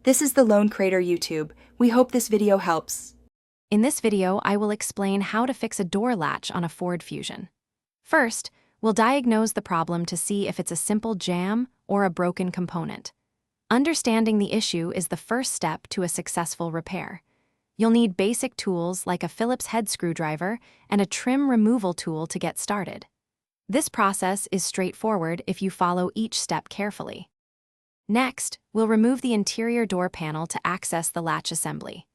This is the Lone Crater YouTube. We hope this video helps. In this video, I will explain how to fix a door latch on a Ford Fusion. First, we'll diagnose the problem to see if it's a simple jam or a broken component. Understanding the issue is the first step to a successful repair. You'll need basic tools like a Phillips head screwdriver and a trim removal tool to get started. This process is straightforward if you follow each step carefully. Next, we'll remove the interior door panel to access the latch assembly.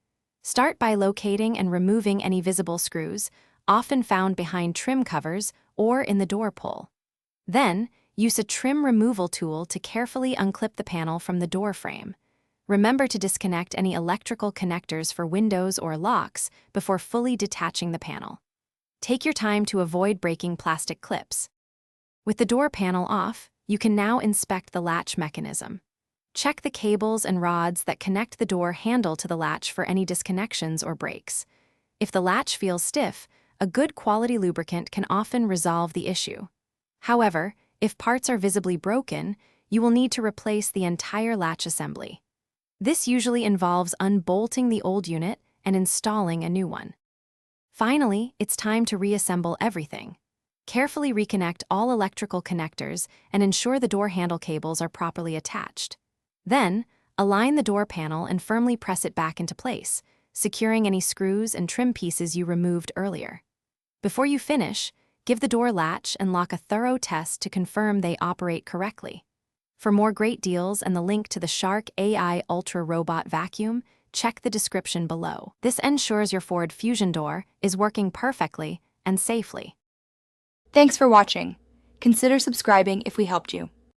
Start by locating and removing any visible screws, often found behind trim covers or in the door pull. Then, use a trim removal tool to carefully unclip the panel from the door frame. Remember to disconnect any electrical connectors for windows or locks before fully detaching the panel. Take your time to avoid breaking plastic clips. With the door panel off, you can now inspect the latch mechanism. Check the cables and rods that connect the door handle to the latch for any disconnections or breaks. If the latch feels stiff, a good quality lubricant can often resolve the issue. However, if parts are visibly broken, you will need to replace the entire latch assembly. This usually involves unbolting the old unit and installing a new one. Finally, it's time to reassemble everything. Carefully reconnect all electrical connectors and ensure the door handle cables are properly attached. Then, align the door panel and firmly press it back into place, securing any screws and trim pieces you removed earlier. Before you finish, give the door latch and lock a thorough test to confirm they operate correctly. For more great deals and the link to the Shark AI Ultra Robot Vacuum, check the description below. This ensures your Ford Fusion door is working perfectly and safely. Thanks for watching. Consider subscribing if we helped you.